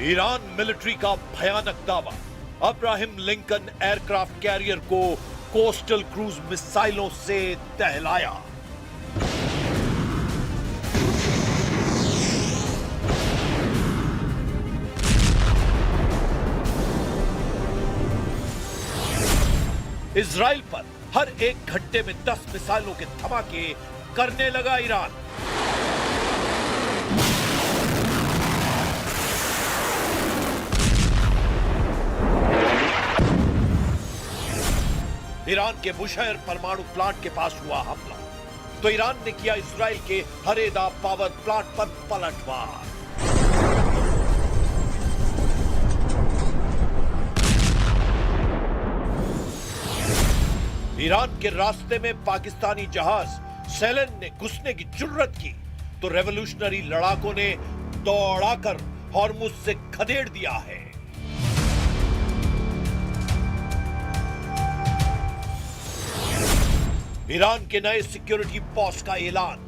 Iran military का भयानक दावा, अब्राहम लिंकन एयरक्राफ्ट कैरियर को कोस्टल क्रूज मिसाइलों से दहलाया। इजराइल पर हर एक घंटे में 10 मिसाइलों के धमाके करने लगा ईरान। ईरान के बुशहर परमाणु प्लांट के पास हुआ हमला तो ईरान ने किया इजराइल के हरेदा पावर प्लांट पर पलटवार। ईरान के रास्ते में पाकिस्तानी जहाज सेलन ने घुसने की जुर्रत की तो रेवोल्यूशनरी लड़ाकों ने दौड़ाकर हॉर्मुज से खदेड़ दिया है। ईरान के नए सिक्योरिटी बॉस का ऐलान,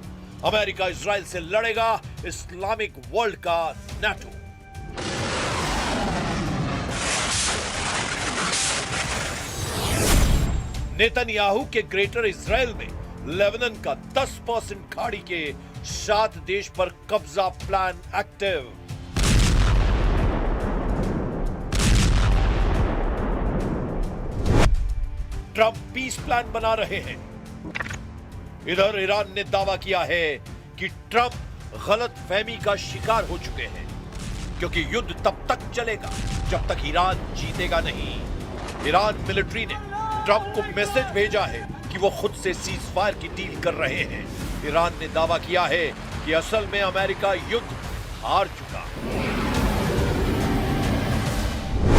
अमेरिका इजराइल से लड़ेगा इस्लामिक वर्ल्ड का नाटो। नेतन्याहू के ग्रेटर इजराइल में लेबनान का 10% खाड़ी के 7 देश पर कब्जा plan active. Trump peace plan बना रहे हैं। इधर ईरान ने दावा किया है कि ट्रंप गलत फहमी का शिकार हो चुके हैं, क्योंकि युद्ध तब तक चलेगा जब तक ईरान जीतेगा नहीं। ईरान मिलिट्री ने ट्रंप को मैसेज भेजा है कि वो खुद से सीज फायर की डील कर रहे हैं। ईरान ने दावा किया है कि असल में अमेरिका युद्ध हार चुका।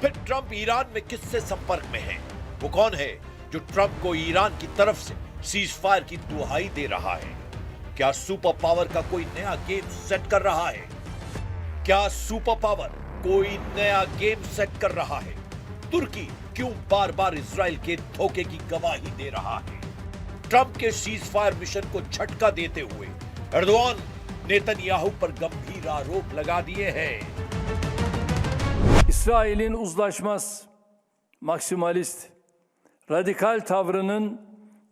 फिर ट्रंप ईरान में किससे संपर्क में है? वो कौन है जो ट्रंप को ईरान की तरफ से सीज फायर की दुहाई दे रहा है? क्या सुपर पावर का कोई नया गेम सेट कर रहा है? क्या सुपर पावर कोई नया गेम सेट कर रहा है? तुर्की क्यों बार बार इजराइल के धोखे की गवाही दे रहा है? ट्रंप के सीज फायर मिशन को झटका देते हुए एर्दोआन नेतन्याहू पर गंभीर आरोप लगा दिए हैं। İsrail'in uzlaşmaz, maksimalist, radikal tavrının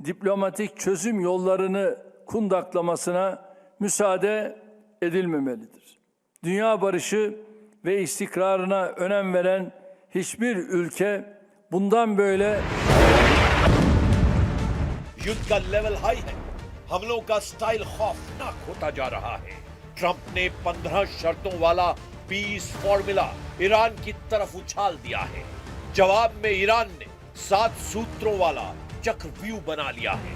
diplomatik çözüm yollarını kundaklamasına müsaade edilmemelidir. Dünya barışı ve istikrarına önem veren hiçbir ülke bundan böyle युद्ध का लेवल हाई है, हमलों का स्टाइल खौफनाक होता जा रहा है। ट्रंप ने 15 शर्तों वाला पीस फॉर्मूला ईरान की तरफ उछाल दिया है। जवाब में ईरान ने 7 सूत्रों वाला चक्रव्यूह बना लिया है,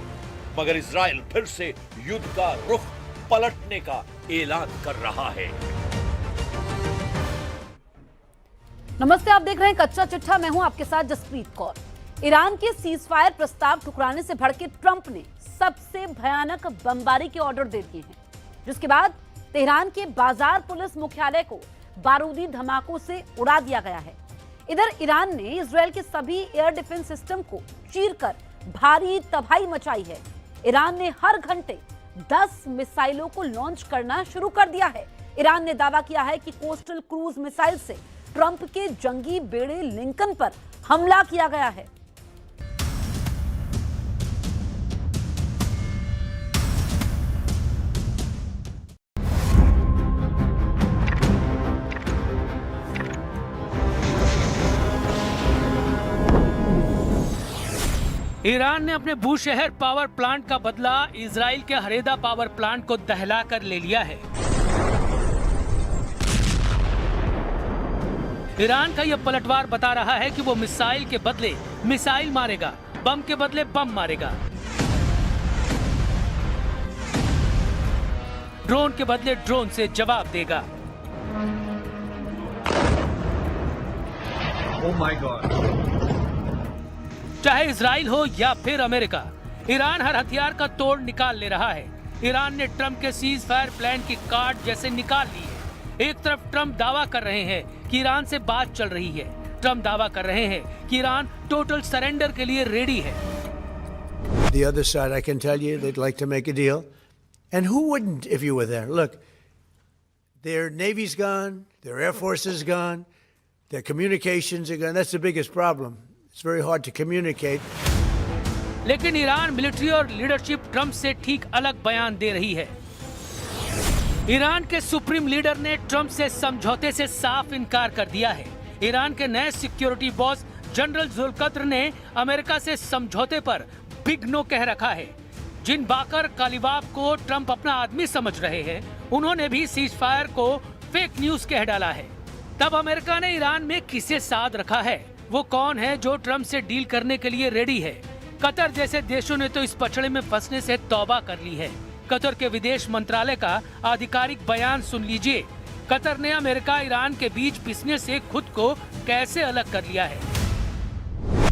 मगर इजराइल फिर से युद्ध का रुख पलटने का ऐलान कर रहा है। नमस्ते, आप देख रहे हैं कच्चा चिट्ठा। मैं हूं आपके साथ जसप्रीत कौर। ईरान के सीज फायर प्रस्ताव ठुकराने से भड़के ट्रंप ने सबसे भयानक बमबारी के ऑर्डर दे दिए हैं, जिसके बाद तेहरान के बाजार पुलिस मुख्यालय को बारूदी धमाकों से उड़ा दिया गया है। इधर ईरान ने इजराइल के सभी एयर डिफेंस सिस्टम को चीरकर भारी तबाही मचाई है। ईरान ने हर घंटे 10 मिसाइलों को लॉन्च करना शुरू कर दिया है। ईरान ने दावा किया है कि कोस्टल क्रूज मिसाइल से ट्रंप के जंगी बेड़े लिंकन पर हमला किया गया है। ईरान ने अपने बूशहर पावर प्लांट का बदला इजराइल के हरेदा पावर प्लांट को दहलाकर ले लिया है। ईरान का यह पलटवार बता रहा है कि वो मिसाइल के बदले मिसाइल मारेगा, बम के बदले बम मारेगा, ड्रोन के बदले ड्रोन से जवाब देगा। Oh my God! चाहे इजराइल हो या फिर अमेरिका, ईरान हर हथियार का तोड़ निकाल ले रहा है। ईरान ने ट्रंप के सीज फायर प्लान की कार्ड जैसे निकाल ली है। एक तरफ ट्रंप दावा कर रहे हैं कि ईरान से बात चल रही है, ट्रम्प दावा कर रहे हैं कि ईरान टोटल सरेंडर के लिए रेडी है। The other side, I can tell you, they'd like to make a deal. And who wouldn't if you were there? Look, their Navy's gone, their Air Force is gone, their communications are gone. That's the biggest problem. It's very hard to communicate. लेकिन Iran military और leadership Trump से ठीक अलग बयान दे रही है। Iran के supreme leader ने ट्रम्प से समझौते से साफ इनकार कर दिया है। ईरान के नए सिक्योरिटी बॉस जनरल जुल्कद्र ने अमेरिका से समझौते पर बिग नो कह रखा है। जिन बाकर कालिबाफ को ट्रम्प अपना आदमी समझ रहे हैं, उन्होंने भी सीज फायर को फेक न्यूज कह डाला है। तब अमेरिका ने ईरान में किसे साथ रखा है? वो कौन है जो ट्रम्प से डील करने के लिए रेडी है? कतर जैसे देशों ने तो इस पचड़े में फंसने से तौबा कर ली है। कतर के विदेश मंत्रालय का आधिकारिक बयान सुन लीजिए। कतर ने अमेरिका ईरान के बीच पिसने से खुद को कैसे अलग कर लिया है।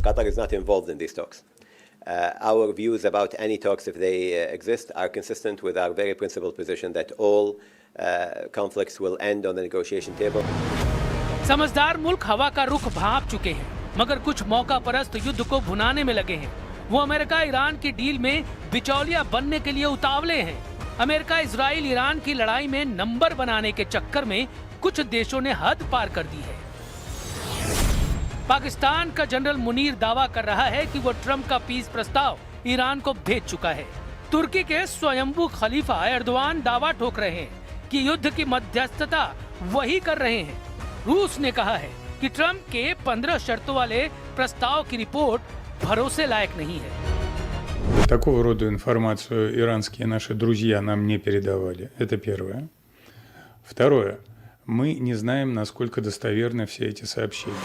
Qatar is not involved in these talks. Our views about any talks, if they exist, are consistent with our very principled position that all conflicts will end on the negotiation table. समझदार मुल्क हवा का रुख भांप चुके हैं, मगर कुछ मौका परस्त युद्ध को भुनाने में लगे हैं। वो अमेरिका ईरान की डील में बिचौलिया बनने के लिए उतावले हैं। अमेरिका इजराइल ईरान की लड़ाई में नंबर बनाने के चक्कर में कुछ देशों ने हद पार कर दी है। पाकिस्तान का जनरल मुनीर दावा कर रहा है कि वो ट्रम्प का पीस प्रस्ताव ईरान को भेज चुका है। तुर्की के स्वयंभू खलीफा एर्दोआन दावा ठोक रहे हैं कि युद्ध की मध्यस्थता वही कर रहे हैं। रूस ने कहा है कि ट्रम्प के 15 शर्तों वाले प्रस्ताव की रिपोर्ट भरोसे लायक नहीं है। Такого рода информацию иранские наши друзья нам не передавали. Это первое. Второе. Мы не знаем, насколько достоверны все эти сообщения.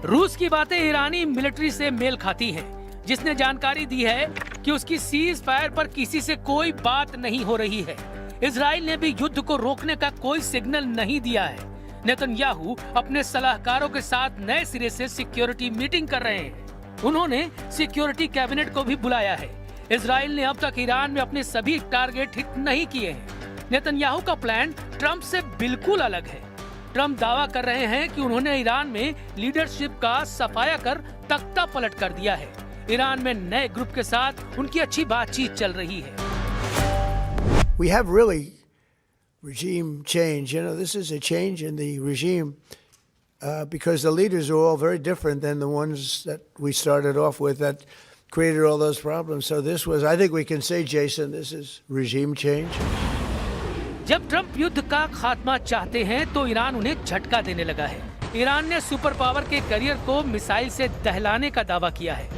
रूस की बातें ईरानी मिलिट्री से मेल खाती हैं, जिसने जानकारी दी है कि उसकी सीज फायर पर किसी से कोई बात नहीं हो रही है। इजराइल ने भी युद्ध को रोकने का कोई सिग्नल नहीं दिया है। नेतन्याहू अपने सलाहकारों के साथ नए सिरे से सिक्योरिटी मीटिंग कर रहे हैं। उन्होंने सिक्योरिटी कैबिनेट को भी बुलाया है। इजराइल ने अब तक ईरान में अपने सभी टारगेट हिट नहीं किए हैं। नेतन्याहू का प्लान ट्रम्प से बिल्कुल अलग है। ट्रम्प दावा कर रहे हैं कि उन्होंने ईरान में लीडरशिप का सफाया कर तख्ता पलट कर दिया है। ईरान में नए ग्रुप के साथ उनकी अच्छी बातचीत चल रही है। We have really regime change. You know, this is a change in the regime because the leaders are all very different than the ones that we started off with that created all those problems. So this was, I think we can say, Jason, this is regime change. जब Trump युद्ध का खात्मा चाहते हैं तो Iran उन्हें झटका देने लगा है। ईरान ने सुपर पावर के करियर को मिसाइल से दहलाने का दावा किया है।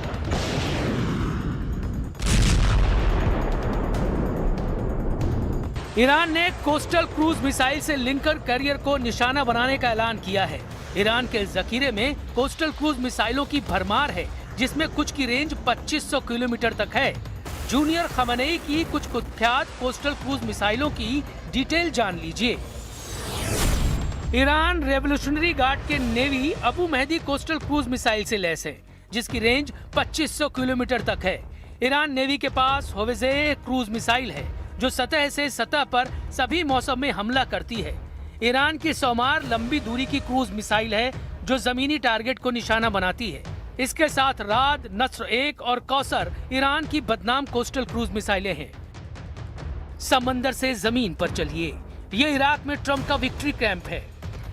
ईरान ने कोस्टल क्रूज मिसाइल से लिंकर करियर को निशाना बनाने का ऐलान किया है। ईरान के जखीरे में कोस्टल क्रूज मिसाइलों की भरमार है, जिसमें कुछ की रेंज 2500 किलोमीटर तक है। जूनियर खमनेई की कुछ कुख्यात कोस्टल क्रूज मिसाइलों की डिटेल जान लीजिए। ईरान रेवोल्यूशनरी गार्ड के navy Abu Mahdi coastal cruise missile से लैस है, जिसकी रेंज 2500 किलोमीटर तक है। ईरान नेवी के पास होवेजे क्रूज मिसाइल है, जो सतह से सतह पर सभी मौसम में हमला करती है। ईरान की सोमार लंबी दूरी की क्रूज मिसाइल है, जो जमीनी टारगेट को निशाना बनाती है। इसके साथ राद, नस्र 1 और कौसर ईरान की बदनाम कोस्टल क्रूज मिसाइलें हैं। समंदर से जमीन पर चलिए, ये इराक में ट्रम्प का विक्ट्री कैंप है।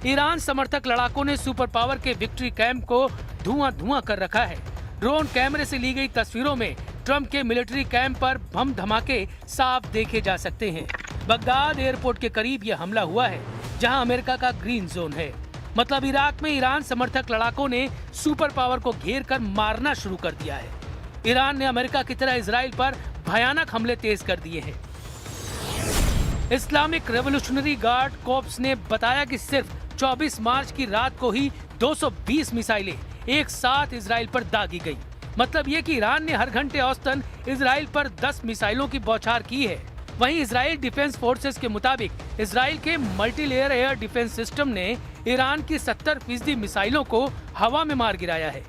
ईरान समर्थक लड़ाकों ने सुपर पावर के विक्ट्री कैंप को धुआं कर रखा है। ड्रोन कैमरे से ली गई तस्वीरों में ट्रम्प के मिलिट्री कैंप पर बम धमाके साफ देखे जा सकते हैं। बगदाद एयरपोर्ट के करीब यह हमला हुआ है, जहां अमेरिका का ग्रीन जोन है। मतलब इराक में ईरान समर्थक लड़ाकों ने सुपर पावर को घेर कर मारना शुरू कर दिया है। ईरान ने अमेरिका की तरह इजराइल पर भयानक हमले तेज कर दिए हैं। इस्लामिक रेवोल्यूशनरी गार्ड कोर्प्स ने बताया कि सिर्फ 24 मार्च की रात को ही 220 मिसाइलें एक साथ इजराइल पर दागी गई। मतलब ये कि ईरान ने हर घंटे औसतन इजराइल पर 10 मिसाइलों की बौछार की है। वहीं इजराइल डिफेंस फोर्सेस के मुताबिक इजराइल के मल्टीलेयर एयर डिफेंस सिस्टम ने ईरान की 70% मिसाइलों को हवा में मार गिराया है।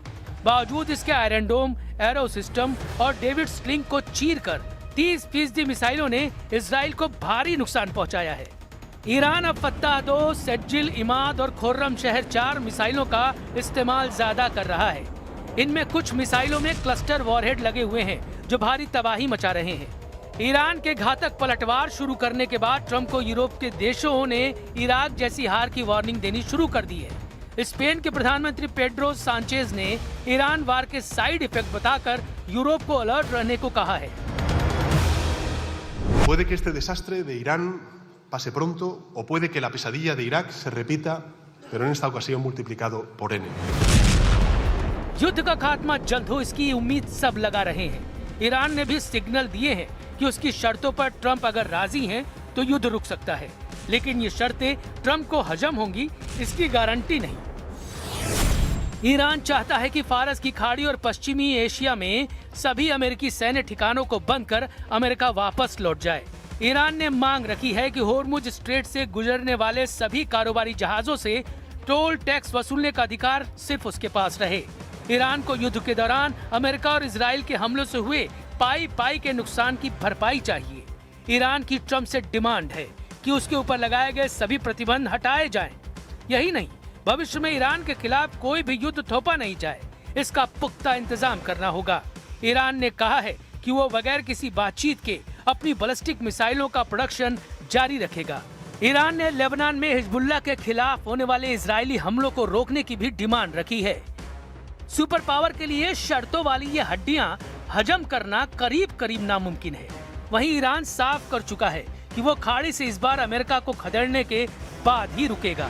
बावजूद इसके आयरन डोम, एरो सिस्टम और डेविड स्लिंग को चीरकर 30% मिसाइलों ने इजराइल को भारी नुकसान पहुंचाया है। ईरान अब फत्ताह 2, सेज्जिल, इमाद और खुर्रम शहर 4 मिसाइलों का इस्तेमाल ज्यादा कर रहा है। इनमें कुछ मिसाइलों में क्लस्टर वॉरहेड लगे हुए हैं जो भारी तबाही मचा रहे हैं। ईरान के घातक पलटवार शुरू करने के बाद ट्रंप को यूरोप के देशों ने इराक जैसी हार की वार्निंग देनी शुरू कर दी है। स्पेन के प्रधानमंत्री पेड्रो सांचेज ने ईरान वार के साइड इफेक्ट बताकर यूरोप को अलर्ट रहने को कहा है। Puede que este desastre de Irán pase pronto o puede que la pesadilla de Irak se repita, pero en esta ocasión multiplicado por n. युद्ध का खात्मा जल्द हो, इसकी उम्मीद सब लगा रहे हैं। ईरान ने भी सिग्नल दिए हैं कि उसकी शर्तों पर ट्रंप अगर राजी हैं तो युद्ध रुक सकता है, लेकिन ये शर्तें ट्रंप को हजम होंगी इसकी गारंटी नहीं। ईरान चाहता है कि फारस की खाड़ी और पश्चिमी एशिया में सभी अमेरिकी सैन्य ठिकानों को बंद कर अमेरिका वापस लौट जाए। ईरान ने मांग रखी है कि होर्मुज स्ट्रेट से गुजरने वाले सभी कारोबारी जहाजों से टोल टैक्स वसूलने का अधिकार सिर्फ उसके पास रहे। ईरान को युद्ध के दौरान अमेरिका और इजराइल के हमलों से हुए पाई के नुकसान की भरपाई चाहिए। ईरान की ट्रंप से डिमांड है कि उसके ऊपर लगाए गए सभी प्रतिबंध हटाए जाएं। यही नहीं, भविष्य में ईरान के खिलाफ कोई भी युद्ध थोपा नहीं जाए, इसका पुख्ता इंतजाम करना होगा। ईरान ने कहा है कि वो बगैर किसी बातचीत के अपनी बैलिस्टिक मिसाइलों का प्रोडक्शन जारी रखेगा। ईरान ने लेबनान में हिजबुल्लाह के खिलाफ होने वाले इजरायली हमलों को रोकने की भी डिमांड रखी है। सुपर पावर के लिए शर्तों वाली ये हड्डियां हजम करना करीब करीब नामुमकिन है। वहीं ईरान साफ कर चुका है कि वो खाड़ी से इस बार अमेरिका को खदेड़ने के बाद ही रुकेगा।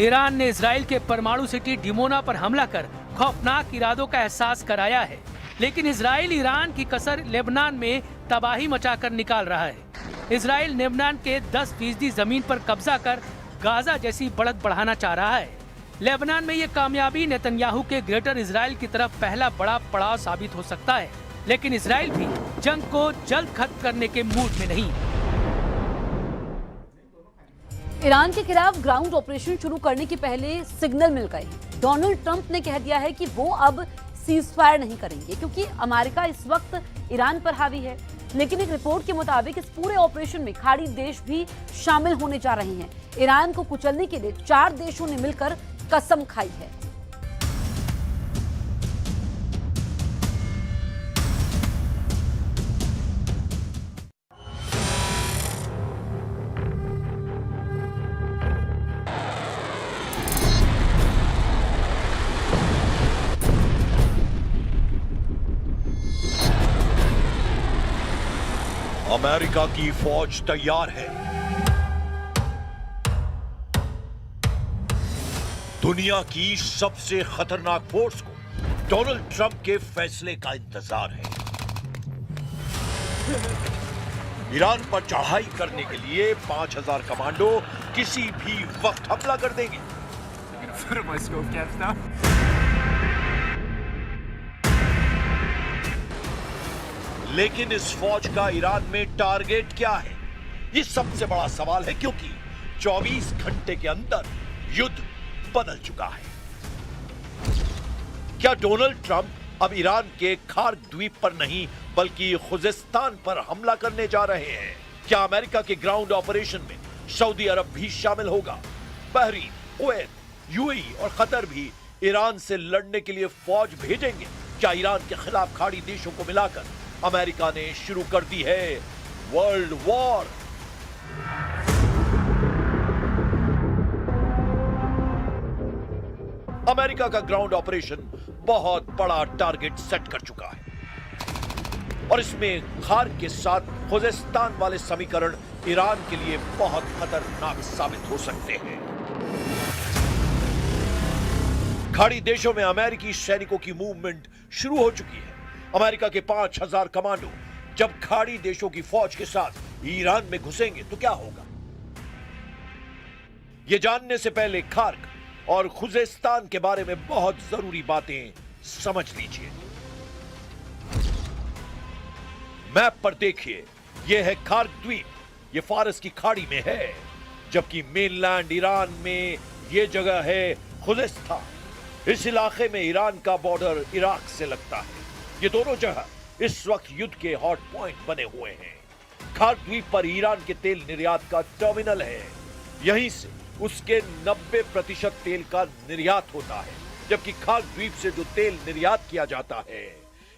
ईरान ने इजराइल के परमाणु सिटी डिमोना पर हमला कर खौफनाक इरादों का एहसास कराया है, लेकिन इजराइल ईरान की कसर लेबनान में तबाही मचाकर निकाल रहा है। इजराइल लेबनान के 10% जमीन पर कब्जा कर गाजा जैसी बढ़त बढ़ाना चाह रहा है। लेबनान में ये कामयाबी नेतन्याहू के ग्रेटर इजराइल की तरफ पहला बड़ा पड़ाव साबित हो सकता है, लेकिन इजराइल भी जंग को जल्द खत्म करने के मूड में नहीं। ईरान के खिलाफ ग्राउंड ऑपरेशन शुरू करने के पहले सिग्नल मिल गए हैं। डोनाल्ड ट्रंप ने कह दिया है कि वो अब सीजफायर नहीं करेंगे क्योंकि अमेरिका इस वक्त ईरान पर हावी है। लेकिन एक रिपोर्ट के मुताबिक इस पूरे ऑपरेशन में खाड़ी देश भी शामिल होने जा रहे हैं। ईरान को कुचलने के लिए 4 देशों ने मिलकर कसम खाई है। अमेरिका की फौज तैयार है। दुनिया की सबसे खतरनाक फोर्स को डोनाल्ड ट्रंप के फैसले का इंतजार है। ईरान पर चढ़ाई करने के लिए 5000 कमांडो किसी भी वक्त हमला कर देंगे। लेकिन इस फौज का ईरान में टारगेट क्या है, ये सबसे बड़ा सवाल है, क्योंकि 24 घंटे के अंदर युद्ध बदल चुका है। क्या डोनाल्ड ट्रंप अब ईरान के खार्क द्वीप पर नहीं बल्कि खुजेस्तान पर हमला करने जा रहे हैं? क्या अमेरिका के ग्राउंड ऑपरेशन में सऊदी अरब भी शामिल होगा? बहरीन, कुवैत, यूएई और कतर भी ईरान से लड़ने के लिए फौज भेजेंगे? क्या ईरान के खिलाफ खाड़ी देशों को मिलाकर अमेरिका ने शुरू कर दी है वर्ल्ड वॉर? अमेरिका का ग्राउंड ऑपरेशन बहुत बड़ा टारगेट सेट कर चुका है और इसमें खार्क के साथ खुजेस्तान वाले समीकरण ईरान के लिए बहुत खतरनाक साबित हो सकते हैं। खाड़ी देशों में अमेरिकी सैनिकों की मूवमेंट शुरू हो चुकी है। अमेरिका के 5000 कमांडो जब खाड़ी देशों की फौज के साथ ईरान में घुसेंगे तो क्या होगा? यह जानने से पहले खार्क और खुजेस्तान के बारे में बहुत जरूरी बातें समझ लीजिए। मैप पर देखिए, यह है खार्क द्वीप, यह फारस की खाड़ी में है। जबकि मेनलैंड ईरान में ये जगह है खुजेस्तान। इस इलाके में ईरान का बॉर्डर इराक से लगता है। ये दोनों जगह इस वक्त युद्ध के हॉट पॉइंट बने हुए हैं। खार द्वीप पर ईरान के तेल निर्यात का टर्मिनल है। यहीं से उसके 90% तेल का निर्यात होता है, जबकि खार द्वीप से जो तेल निर्यात किया जाता है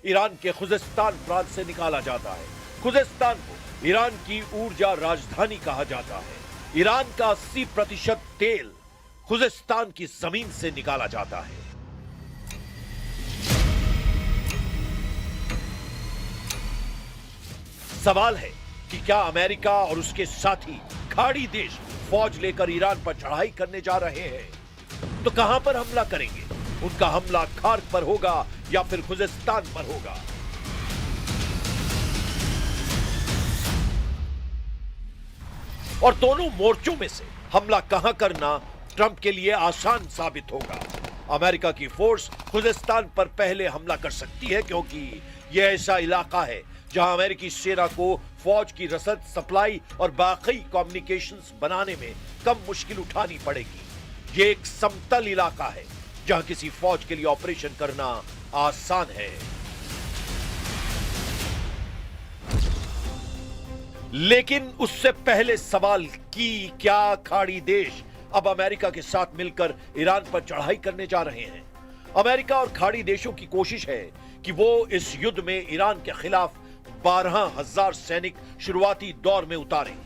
ईरान के खुजेस्तान प्रांत से निकाला जाता है। खुजेस्तान को ईरान की ऊर्जा राजधानी कहा जाता है। ईरान का 80% तेल खुजेस्तान की जमीन से निकाला जाता है। सवाल है कि क्या अमेरिका और उसके साथी खाड़ी देश फौज लेकर ईरान पर चढ़ाई करने जा रहे हैं? तो कहां पर हमला करेंगे? उनका हमला खार्क पर होगा या फिर खुजेस्तान पर होगा? और दोनों मोर्चों में से हमला कहां करना ट्रंप के लिए आसान साबित होगा। अमेरिका की फोर्स खुजेस्तान पर पहले हमला कर सकती है, क्योंकि यह ऐसा इलाका है जहां अमेरिकी सेना को फौज की रसद, सप्लाई और बाकी कम्युनिकेशंस बनाने में कम मुश्किल उठानी पड़ेगी। यह एक समतल इलाका है जहां किसी फौज के लिए ऑपरेशन करना आसान है। लेकिन उससे पहले सवाल कि क्या खाड़ी देश अब अमेरिका के साथ मिलकर ईरान पर चढ़ाई करने जा रहे हैं? अमेरिका और खाड़ी देशों की कोशिश है कि वो इस युद्ध में ईरान के खिलाफ 12,000 सैनिक शुरुआती दौर में उतारें।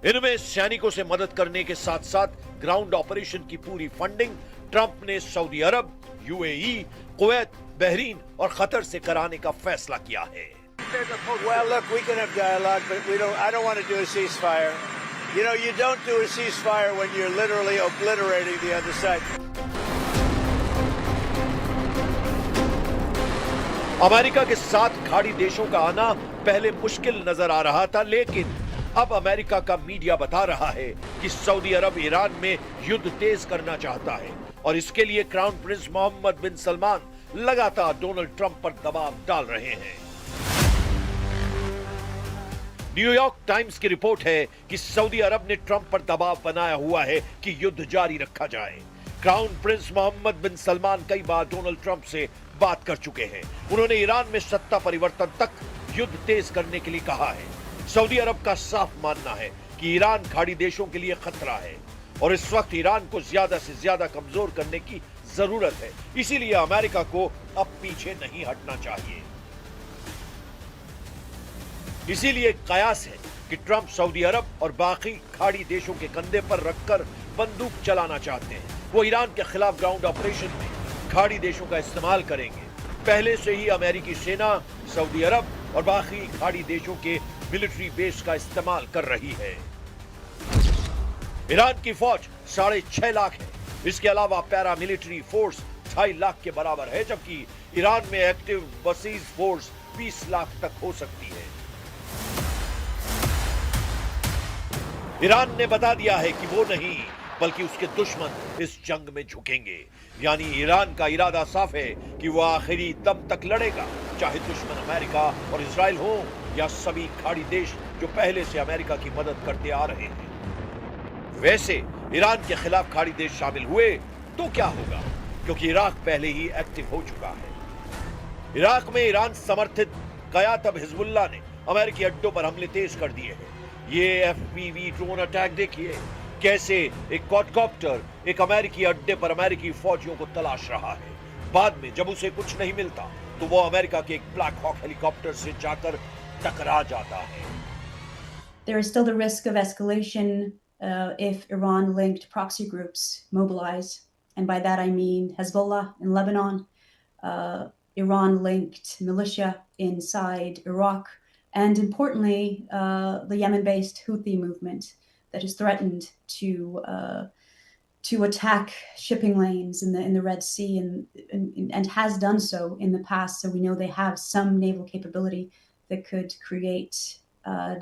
इनमें सैनिकों से मदद करने के साथ साथ ग्राउंड ऑपरेशन की पूरी फंडिंग ट्रंप ने सऊदी अरब, यूएई, कुवैत, बहरीन और कतर से कराने का फैसला किया है। Well, look, we can have dialogue, but I don't want to do a ceasefire. You know, you don't do a ceasefire when you're literally obliterating the other side. America के साथ खाड़ी देशों का आना पहले मुश्किल नजर आ रहा था, लेकिन अब अमेरिका का मीडिया बता रहा है कि सऊदी अरब ईरान में युद्ध तेज करना चाहता है और इसके लिए क्राउन प्रिंस मोहम्मद बिन सलमान लगातार डोनाल्ड ट्रंप पर दबाव डाल रहे हैं। न्यूयॉर्क टाइम्स की रिपोर्ट है कि सऊदी अरब ने ट्रंप पर दबाव बनाया हुआ है कि युद्ध जारी रखा जाए। क्राउन प्रिंस मोहम्मद बिन सलमान कई बार डोनाल्ड ट्रंप से बात कर चुके हैं। उन्होंने ईरान में सत्ता परिवर्तन तक युद्ध तेज करने के लिए कहा है। सऊदी अरब का साफ मानना है कि ईरान खाड़ी देशों के लिए खतरा है और इस वक्त ईरान को ज्यादा से ज्यादा कमजोर करने की जरूरत है। इसीलिए अमेरिका को अब पीछे नहीं हटना चाहिए। इसीलिए कयास है कि ट्रंप सऊदी अरब और बाकी खाड़ी देशों के कंधे पर रखकर बंदूक चलाना चाहते हैं। वो ईरान के खिलाफ ग्राउंड ऑपरेशन में खाड़ी देशों का इस्तेमाल करेंगे। पहले से ही अमेरिकी सेना सऊदी अरब और बाकी खाड़ी देशों के मिलिट्री बेस का इस्तेमाल कर रही है। ईरान की फौज 6.5 लाख है। इसके अलावा पैरा मिलिट्री फोर्स 2.5 लाख के बराबर है, जबकि ईरान में एक्टिव बसीज फोर्स 20 लाख तक हो सकती है। ईरान ने बता दिया है कि वो नहीं बल्कि उसके दुश्मन इस जंग में झुकेंगे। यानी ईरान का इरादा साफ है कि वो आखिरी दम तक लड़ेगा, चाहे दुश्मन अमेरिका और इजराइल हो या सभी खाड़ी देश जो पहले से अमेरिका की मदद करते आ रहे हैं। वैसे ईरान के खिलाफ खाड़ी देश शामिल हुए तो क्या होगा, क्योंकि इराक पहले ही एक्टिव हो चुका है। इराक में ईरान समर्थित कयातब हिजबुल्लाह ने अमेरिकी अड्डों पर हमले तेज कर दिए हैं। ये एफपीवी ड्रोन अटैक देखिए, कैसे एक क्वाडकॉप्टर एक अमेरिकी अड्डे पर अमेरिकी फौजियों को तलाश रहा है। बाद में जब उसे कुछ नहीं मिलता तो वो अमेरिका के एक ब्लैक हॉक हेलीकॉप्टर से जाकर टकरा जाता है। There is still the risk of escalation if Iran-linked proxy groups mobilize, and by that I mean Hezbollah in Lebanon, Iran-linked militia inside Iraq, and importantly, the Yemen-based Houthi movement that has threatened to attack shipping lanes in the Red Sea and has done so in the past. So we know they have some naval capability that could create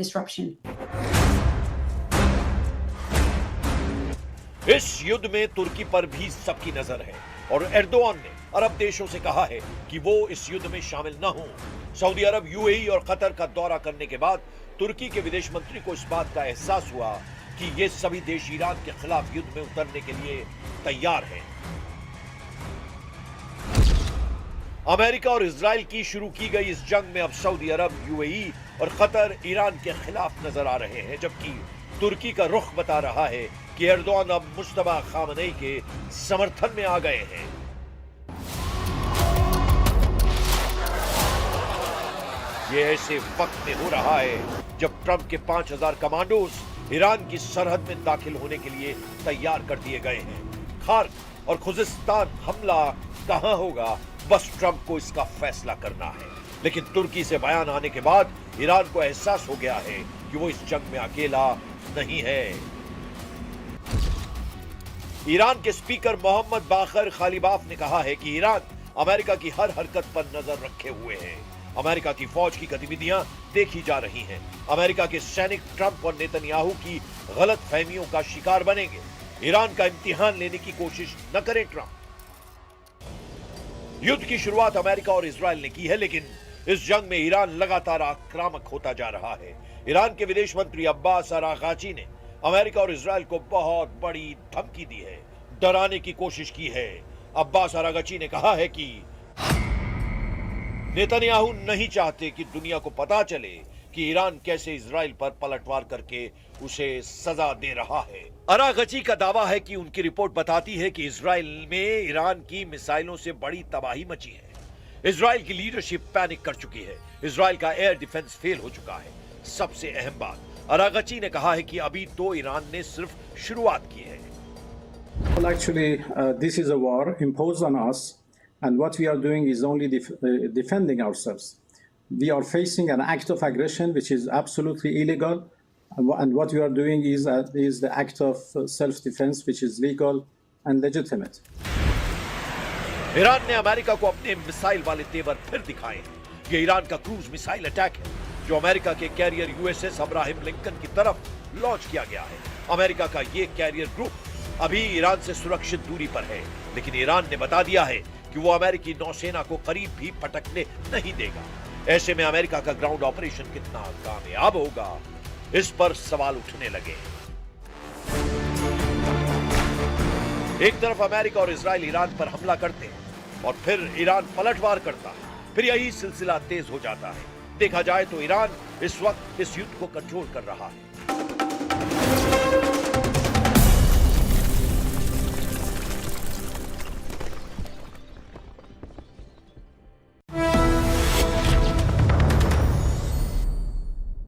disruption. इस युद्ध में तुर्की पर भी सबकी नजर है और Erdogan ने अरब देशों से कहा है कि वो इस युद्ध में शामिल न हों। सऊदी अरब, यूएई और कतर का दौरा करने के बाद तुर्की के विदेश मंत्री को इस बात का एहसास हुआ जबकि ये सभी देश ईरान के खिलाफ युद्ध में उतरने के लिए तैयार हैं। अमेरिका और इजराइल की शुरू की गई इस जंग में अब सऊदी अरब, यूएई और कतर ईरान के खिलाफ नजर आ रहे हैं, जबकि तुर्की का रुख बता रहा है कि एर्दोआन अब मुस्तफा खामनेई के समर्थन में आ गए हैं। ये ऐसे वक्त में हो रहा है जब ट्रंप के 5000 कमांडोज ईरान की सरहद में दाखिल होने के लिए तैयार कर दिए गए हैं। खार्क और खुजिस्तान हमला कहां होगा, बस ट्रंप को इसका फैसला करना है। लेकिन तुर्की से बयान आने के बाद ईरान को एहसास हो गया है कि वो इस जंग में अकेला नहीं है। ईरान के स्पीकर मोहम्मद बाकर खालिबाफ ने कहा है कि ईरान अमेरिका की हर हरकत पर नजर रखे हुए है। अमेरिका की फौज की गतिविधियां देखी जा रही हैं। अमेरिका के सैनिक ट्रंप और नेतन्याहू की गलत फहमियों का शिकार बनेंगे। ईरान का इम्तिहान लेने की कोशिश न करें ट्रंप। युद्ध की शुरुआत अमेरिका और इजराइल ने की है, लेकिन इस जंग में ईरान लगातार आक्रामक होता जा रहा है। ईरान के विदेश मंत्री अब्बास अरागाची ने अमेरिका और इजराइल को बहुत बड़ी धमकी दी है, डराने की कोशिश की है। अब्बास अरागाची ने कहा है कि नेतन्याहू नहीं चाहते कि दुनिया को पता चले कि ईरान कैसे इजराइल पर पलटवार करके उसे सजा दे रहा है। अरागची का दावा है कि उनकी रिपोर्ट बताती है कि इजराइल में ईरान की मिसाइलों से बड़ी तबाही मची है। इजराइल की लीडरशिप पैनिक कर चुकी है। इजराइल का एयर डिफेंस फेल हो चुका है। सबसे अहम बात, अरागची ने कहा है कि अभी तो ईरान ने सिर्फ शुरुआत की है। Well, actually, this is a war imposed on us, and what we are doing is only defending ourselves. We are facing an act of aggression which is absolutely illegal, and what we are doing is the act of self-defense which is legal and legitimate. Iran ने America को अपने missile वाले तेवर फिर दिखाए हैं। ये Iran का क्रूज मिसाइल अटैक है जो अमेरिका के कैरियर यूएसएस अब्राहम लिंकन की तरफ लॉन्च किया गया है। अमेरिका का ये कैरियर ग्रुप अभी ईरान से सुरक्षित दूरी पर है, लेकिन ईरान ने बता दिया है कि वो अमेरिकी नौसेना को करीब भी पटकने नहीं देगा। ऐसे में अमेरिका का ग्राउंड ऑपरेशन कितना कामयाब होगा, इस पर सवाल उठने लगे। एक तरफ अमेरिका और इजराइल ईरान पर हमला करते हैं और फिर ईरान पलटवार करता है, फिर यही सिलसिला तेज हो जाता है। देखा जाए तो ईरान इस वक्त इस युद्ध को कंट्रोल कर रहा है।